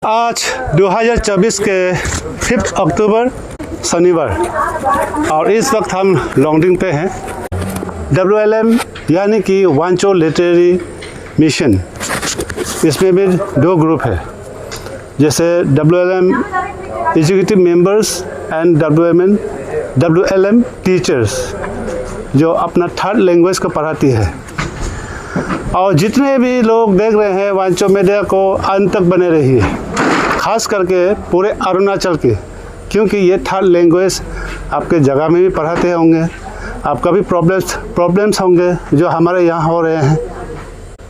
आज 2024 के 5 अक्टूबर शनिवार और इस वक्त हम लॉन्गडिंग पे हैं। WLM यानी कि वांचो लिटरेरी मिशन, इसमें भी 2 ग्रुप है, जैसे WLM executive members and WLM teachers जो अपना 3rd लैंग्वेज को पढ़ाती है। और जितने भी लोग देख रहे हैं वांचो मीडिया को अंत तक बने रहिए, खास करके पूरे अरुणाचल के, क्योंकि ये 3rd लैंग्वेज आपके जगह में भी पढ़ाते होंगे, आपका भी प्रॉब्लम्स होंगे जो हमारे यहाँ हो रहे हैं।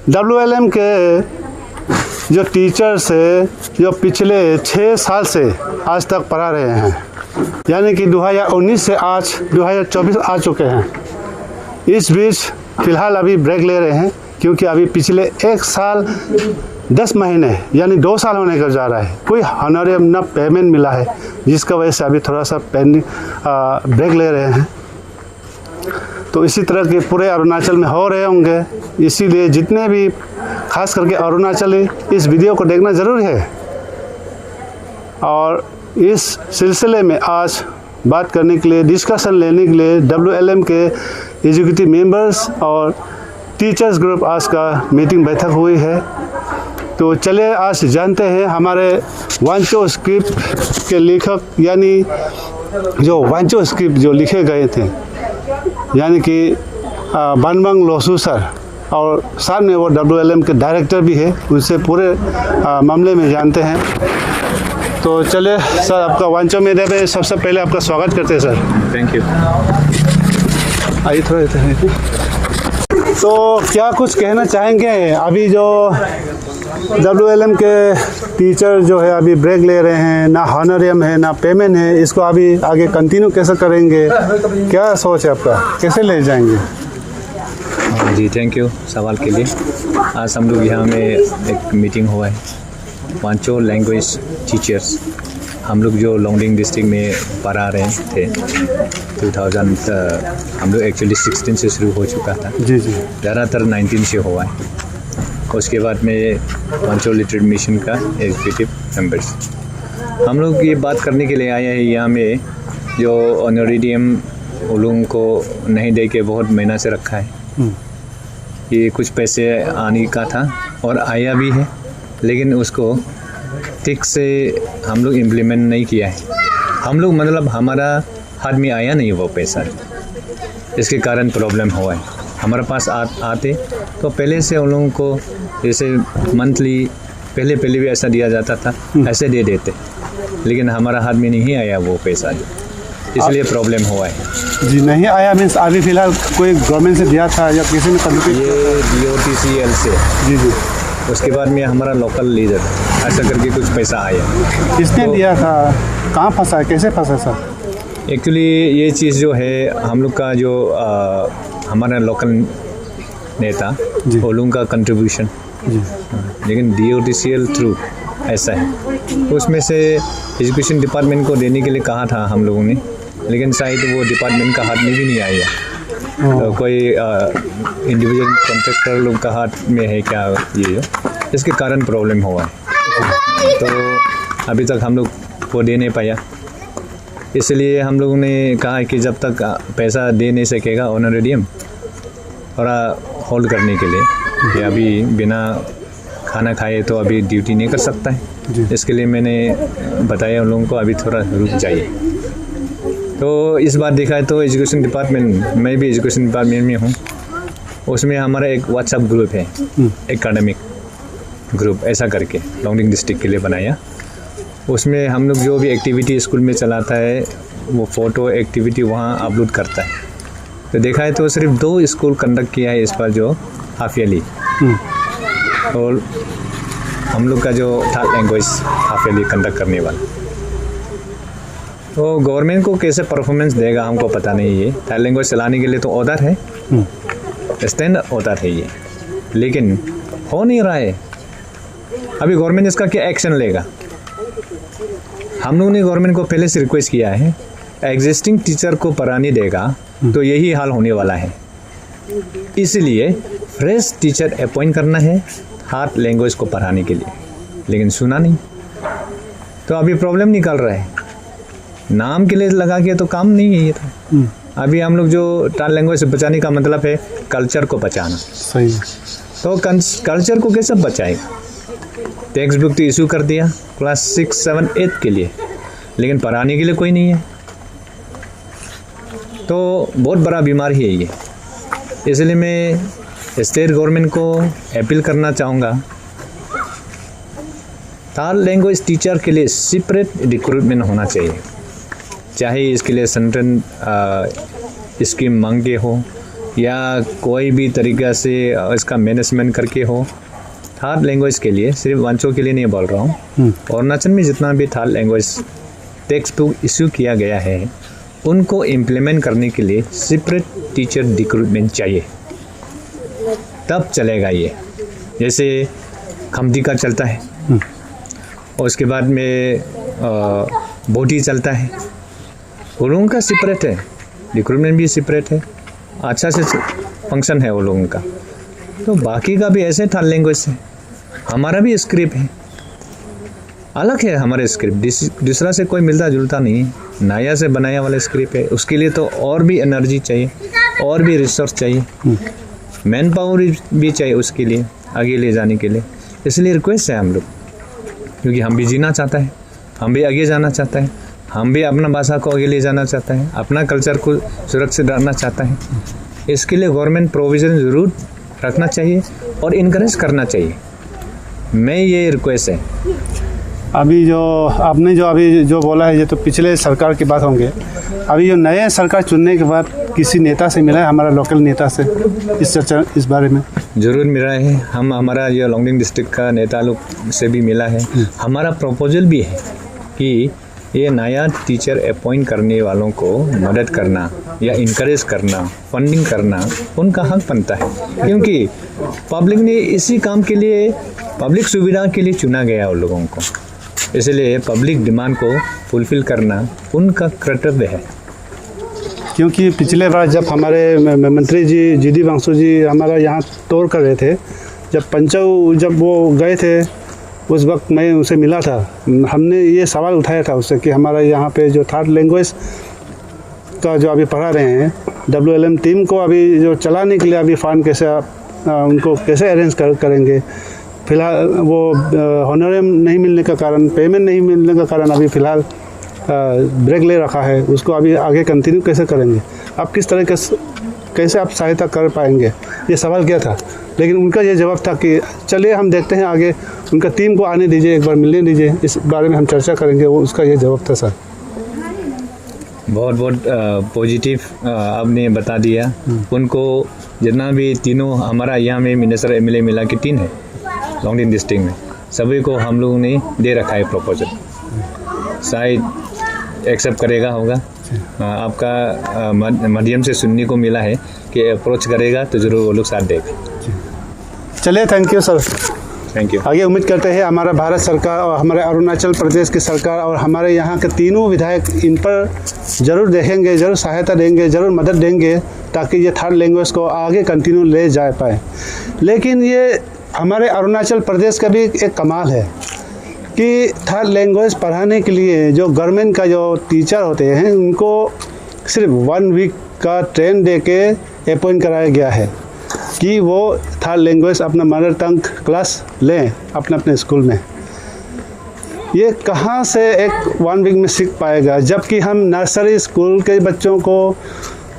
WLM के जो टीचर्स है जो पिछले 6 साल से आज तक पढ़ा रहे हैं, यानी कि 2019 से आज 2024 आ चुके हैं। इस बीच फ़िलहाल अभी ब्रेक ले रहे हैं क्योंकि अभी पिछले 1 साल 10 महीने यानी 2 साल होने का जा रहा है, कोई हॉनोरियम ना पेमेंट मिला है, जिसका वजह से अभी थोड़ा सा ब्रेक ले रहे हैं। तो इसी तरह के पूरे अरुणाचल में हो रहे होंगे, इसीलिए जितने भी खास करके अरुणाचली इस वीडियो को देखना ज़रूरी है। और इस सिलसिले में आज बात करने के लिए, डिस्कशन लेने के लिए WLM के एग्जीक्यूटिव मेंबर्स और टीचर्स ग्रुप आज का मीटिंग बैठक हुई है। तो चलिए आज जानते हैं हमारे वांचो स्क्रिप्ट के लेखक, यानी जो वांचो स्क्रिप्ट जो लिखे गए थे, यानी कि बनबंग लोसू सर, और साथ में वो WLM के डायरेक्टर भी है, उनसे पूरे मामले में जानते हैं। तो चलिए सर, आपका वांचो मीडिया पे सबसे पहले आपका स्वागत करते हैं सर। Thank you. आइए थोड़ा। तो क्या कुछ कहना चाहेंगे? अभी जो WLM के टीचर जो है अभी ब्रेक ले रहे हैं, ना हॉनोरियम है ना पेमेंट है, इसको अभी आगे कंटिन्यू कैसे करेंगे, क्या सोच है आपका, कैसे ले जाएंगे? जी थैंक यू सवाल के लिए। आज हम लोग यहाँ में एक मीटिंग हुआ है, वांचो लैंग्वेज टीचर्स। हम लोग जो लॉन्गडिंग डिस्ट्रिक्ट में पढ़ा रहे थे 2000, हम लोग एक्चुअली 16 से शुरू हो चुका था। जी जी। ज़्यादातर 19 से हुआ है। उसके बाद में वांचो लिटरेरी मिशन का एग्जीक्यूटिव मेंबर्स, हम लोग ये बात करने के लिए आए हैं यहाँ में, जो ऑनरेडियम उन लोगों को नहीं दे के बहुत महीना से रखा है। ये कुछ पैसे आने का था और आया भी है, लेकिन उसको ठीक से हम लोग इम्प्लीमेंट नहीं किया है। हम लोग मतलब हमारा हाथ में आया नहीं वो पैसा, इसके कारण प्रॉब्लम हुआ है। हमारे पास आते तो पहले से उन लोगों को जैसे मंथली पहले भी ऐसा दिया जाता था, ऐसे दे देते, लेकिन हमारा हाथ में नहीं आया वो पैसा, इसलिए प्रॉब्लम हुआ है। जी नहीं आया मीन्स अभी फ़िलहाल कोई गवर्नमेंट से दिया था या किसी ने कंट्रीब्यूट? ये DOTCL से। जी जी। उसके बाद में हमारा लोकल लीडर ऐसा करके कुछ पैसा आया। किसने दिया था, कहाँ फंसा है, कैसे फंसा सर? एक्चुअली ये चीज़ जो है हम लोग का जो हमारा लोकल नेता वो लोगों का कंट्रीब्यूशन, लेकिन DOTCL थ्रू ऐसा है। उसमें से एजुकेशन डिपार्टमेंट को देने के लिए कहा था हम लोगों ने, लेकिन शायद वो डिपार्टमेंट का हाथ में भी नहीं आया। तो कोई इंडिविजुअल कॉन्ट्रैक्टर लोग का हाथ में है क्या ये, इसके कारण प्रॉब्लम हुआ है। तो अभी तक हम लोग वो दे नहीं पाया, इसलिए हम लोगों ने कहा कि जब तक पैसा दे नहीं सकेगा ऑनरेडियम थोड़ा होल्ड करने के लिए, कि अभी बिना खाना खाए तो अभी ड्यूटी नहीं कर सकता है, इसके लिए मैंने बताया उन लोगों को अभी थोड़ा रुक जाइए। तो इस बार देखा है तो एजुकेशन डिपार्टमेंट, मैं भी एजुकेशन डिपार्टमेंट में हूँ, उसमें हमारा एक व्हाट्सएप ग्रुप है, एकेडमिक ग्रुप ऐसा करके लॉन्गडिंग डिस्ट्रिक्ट के लिए बनाया। उसमें हम लोग जो भी एक्टिविटी स्कूल में चलाता है वो फ़ोटो एक्टिविटी वहाँ अपलोड करता है। तो देखा है तो सिर्फ 2 स्कूल कंडक्ट किया है इस बार जो हाफ ईयरली, और हम लोग का जो 3rd language half yearly conduct करने वाला। तो गवर्नमेंट को कैसे परफॉर्मेंस देगा हमको पता नहीं है। 3rd लैंग्वेज चलाने के लिए तो ऑर्डर है, स्टैंडर्ड ऑर्डर है ये, लेकिन हो नहीं रहा है। अभी गवर्नमेंट इसका क्या एक्शन लेगा? हम लोगों ने गवर्नमेंट को पहले से रिक्वेस्ट किया है, एग्जिस्टिंग टीचर को पढ़ाने देगा तो यही हाल होने वाला है, इसलिए फ्रेश टीचर अपॉइंट करना है 3rd लैंग्वेज को पढ़ाने के लिए, लेकिन सुना नहीं। तो अभी प्रॉब्लम निकल रहा है। नाम के लिए लगा के तो काम नहीं है ये तो। अभी हम लोग जो टाल लैंग्वेज से बचाने का मतलब है कल्चर को बचाना। सही है। तो कल्चर को कैसे बचाएगा? टेक्स्ट बुक तो इशू कर दिया क्लास 6, 7, 8 के लिए, लेकिन पढ़ाने के लिए कोई नहीं है। तो बहुत बड़ा बीमारी है ये। इसलिए मैं स्टेट गवर्नमेंट को अपील करना चाहूँगा, थाल लैंग्वेज टीचर के लिए सेपरेट रिक्रूटमेंट होना चाहिए। चाहे इसके लिए सेंट्रल स्कीम मांग के हो या कोई भी तरीक़ा से इसका मैनेजमेंट करके हो। थाल लैंग्वेज के लिए, सिर्फ वांचो के लिए नहीं बोल रहा हूँ, अरुणाचल में जितना भी थाल लैंग्वेज टेक्स्ट बुक इशू किया गया है उनको इम्प्लीमेंट करने के लिए सेपरेट टीचर रिक्रूटमेंट चाहिए, तब चलेगा ये। जैसे खमती का चलता है और उसके बाद में बोटी चलता है, वो लोगों का सेपरेट है, रिक्रूटमेंट भी सेपरेट है, अच्छा से फंक्शन है वो लोगों का। तो बाकी का भी ऐसे थाल लैंग्वेज है। हमारा भी स्क्रिप्ट है, अलग है हमारे स्क्रिप्ट, दूसरा से कोई मिलता जुलता नहीं है, नया से बनाया वाला स्क्रिप्ट है। उसके लिए तो और भी एनर्जी चाहिए, और भी रिसोर्स चाहिए, मैन पावर भी चाहिए उसके लिए आगे ले जाने के लिए। इसलिए रिक्वेस्ट है हम लोग, क्योंकि हम भी जीना चाहता है, हम भी आगे जाना चाहता है, हम भी अपना भाषा को आगे ले जाना चाहता है, अपना कल्चर को सुरक्षित रखना चाहता है। इसके लिए गवर्नमेंट प्रोविज़न ज़रूर रखना चाहिए और इनकरेज करना चाहिए। मैं ये रिक्वेस्ट है। अभी जो आपने जो अभी जो बोला है ये तो पिछले सरकार की बात होंगे। अभी जो नए सरकार चुनने के बाद किसी नेता से मिला है, हमारा लोकल नेता से, इस चर्चा इस बारे में? ज़रूर मिला है। हमारा जो लोंगडिंग डिस्ट्रिक्ट का नेता लोग से भी मिला है। हमारा प्रपोजल भी है कि ये नया टीचर अपॉइंट करने वालों को मदद करना या इनकरेज करना, फंडिंग करना उनका हक बनता है, क्योंकि पब्लिक ने इसी काम के लिए, पब्लिक सुविधा के लिए चुना गया उन लोगों को। इसलिए पब्लिक डिमांड को फुलफिल करना उनका कर्तव्य है। क्योंकि पिछले बार जब हमारे मंत्री जी जीडी वांगसु जी हमारा यहाँ टूर कर रहे थे, जब वो गए थे उस वक्त मैं उनसे मिला था। हमने ये सवाल उठाया था उससे कि हमारा यहाँ पे जो थर्ड लैंग्वेज का जो अभी पढ़ा रहे हैं WLM टीम को अभी जो चलाने के लिए अभी फंड कैसे उनको कैसे अरेंज करेंगे। फ़िलहाल वो हॉनरेम नहीं मिलने का कारण, पेमेंट नहीं मिलने का कारण अभी फ़िलहाल ब्रेक ले रखा है, उसको अभी आगे कंटिन्यू कैसे करेंगे? आप किस तरह के कैसे आप सहायता कर पाएंगे, ये सवाल किया था। लेकिन उनका ये जवाब था कि चलिए हम देखते हैं आगे, उनका टीम को आने दीजिए, एक बार मिलने दीजिए, इस बारे में हम चर्चा करेंगे। वो उसका ये जवाब था सर। बहुत बहुत पॉजिटिव आपने बता दिया। उनको जितना भी तीनों हमारा यहाँ में मिनिस्टर MLA मिला के 3 है लोंगडिंग डिस्ट्रिक्ट में, सभी को हम लोगों ने दे रखा है प्रपोजल। शायद एक्सेप्ट करेगा होगा। आपका माध्यम से सुनने को मिला है कि अप्रोच करेगा तो ज़रूर वो लोग साथ देगा। चलिए, thank you sir. Thank you. आगे उम्मीद करते हैं हमारा भारत सरकार और हमारे अरुणाचल प्रदेश की सरकार और हमारे यहाँ के तीनों विधायक इन पर ज़रूर देखेंगे, ज़रूर सहायता देंगे, ज़रूर मदद देंगे, ताकि ये थर्ड लैंग्वेज को आगे कंटिन्यू ले जा पाए। लेकिन ये हमारे अरुणाचल प्रदेश का भी एक कमाल है कि थर्ड लैंग्वेज पढ़ाने के लिए जो गवर्नमेंट का जो टीचर होते हैं उनको सिर्फ 1 वीक का ट्रेन दे के अपॉइंट कराया गया है कि वो थर्ड लैंग्वेज अपना मदर टंग क्लास लें अपने अपने स्कूल में। ये कहाँ से एक 1 वीक में सीख पाएगा, जबकि हम नर्सरी स्कूल के बच्चों को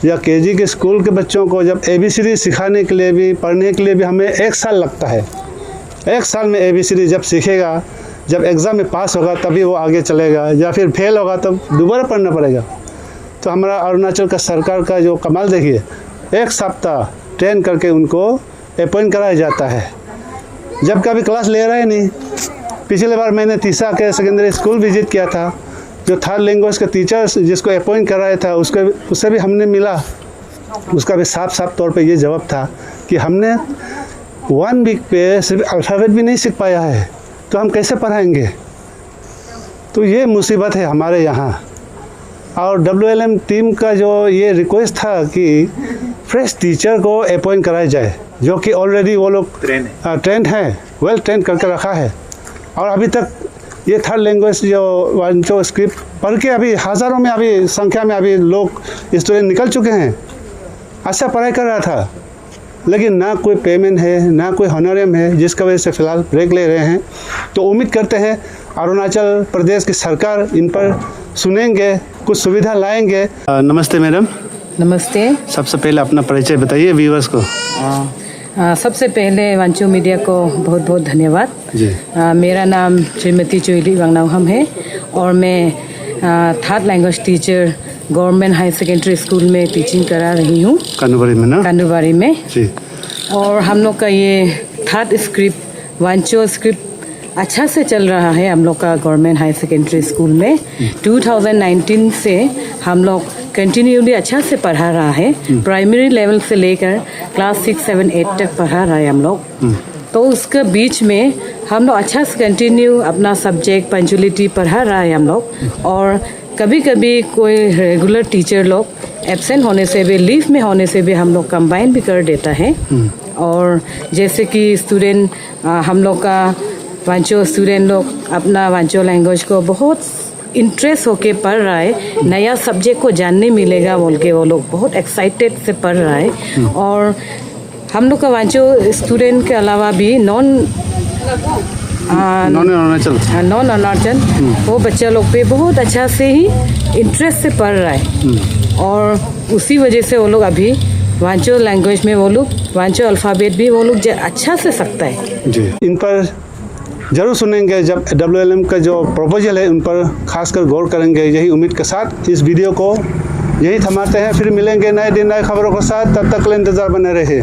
या KG के स्कूल के बच्चों को जब ABCD सिखाने के लिए भी, पढ़ने के लिए भी हमें 1 साल लगता है। 1 साल में ABCD जब सीखेगा, जब एग्ज़ाम में पास होगा तभी वो आगे चलेगा, या फिर फेल होगा तब दोबारा पढ़ना पड़ेगा। तो हमारा अरुणाचल का सरकार का जो कमाल देखिए, 1 सप्ताह ट्रेन करके उनको अपॉइंट कराया जाता है, जब कभी क्लास ले रहा है नहीं। पिछले बार मैंने तीसा के सेकेंडरी स्कूल विजिट किया था, जो थर्ड लैंग्वेज का टीचर जिसको अपॉइंट कराया था उससे भी हमने मिला। उसका भी साफ तौर पे ये जवाब था कि हमने 1 वीक पे सिर्फ अल्फ़ाबेट भी नहीं सीख पाया है, तो हम कैसे पढ़ाएंगे। तो ये मुसीबत है हमारे यहाँ। और WLM टीम का जो ये रिक्वेस्ट था कि फ्रेश टीचर को अपॉइंट कराया जाए, जो कि ऑलरेडी वो लोग ट्रेंड है, वेल ट्रेंड करके रखा है, और अभी तक ये थर्ड लैंग्वेज जो वांचो स्क्रिप्ट पढ़ के अभी हज़ारों में अभी संख्या में अभी लोग स्टूडेंट निकल चुके हैं। अच्छा पढ़ाई कर रहा था, लेकिन ना कोई पेमेंट है, ना कोई हॉनरियम है, जिसकी वजह से फ़िलहाल ब्रेक ले रहे हैं। तो उम्मीद करते हैं अरुणाचल प्रदेश की सरकार इन पर सुनेंगे, कुछ सुविधा लाएंगे। नमस्ते मैडम। नमस्ते। सबसे पहले अपना परिचय बताइए व्यूअर्स को। सबसे पहले वांचो मीडिया को बहुत बहुत धन्यवाद जी। मेरा नाम श्रीमती चोइली वांगनाउहम है और मैं third language teacher government high secondary school में टीचिंग करा रही हूँ, कांडूबारी में ना? कांडूबारी में जी। और हम लोग का ये थर्ड स्क्रिप्ट वांचो स्क्रिप्ट अच्छा से चल रहा है हम लोग का गवर्नमेंट हाई सेकेंडरी स्कूल में। 2019 से हम लोग कंटिन्यूली अच्छा से पढ़ा रहा है, प्राइमरी लेवल से लेकर क्लास 6, 7, 8 तक पढ़ा रहा है हम लोग। तो उसके बीच में हम लोग अच्छा से कंटिन्यू अपना सब्जेक्ट पंचुअलिटी पढ़ा रहा है हम लोग। और कभी कभी कोई रेगुलर टीचर लोग एब्सेंट होने से भी, लीव में होने से भी हम लोग कंबाइन भी कर देता है। और जैसे कि स्टूडेंट हम लोग का वांचो स्टूडेंट लोग अपना वांचो लैंग्वेज को बहुत इंटरेस्ट होके पढ़ रहा है, नया सब्जेक्ट को जानने मिलेगा बोल के वो लोग बहुत एक्साइटेड से पढ़ रहा है। और हम लोग का वांचो स्टूडेंट के अलावा भी नॉन अरुणाचल वो बच्चा लोग पे बहुत अच्छा से ही इंटरेस्ट से पढ़ रहा है। और उसी वजह से वो लोग अभी वांचो लैंग्वेज में वो लोग वांचो अल्फ़ाबेट भी वो लोग अच्छा से सकता है जी। इन पर जरूर सुनेंगे, जब WLM का जो प्रपोजल है उन पर खासकर गौर करेंगे। यही उम्मीद के साथ इस वीडियो को यही थमाते हैं, फिर मिलेंगे नए दिन नए खबरों के साथ। तब तक के लिए इंतज़ार बने रहिए।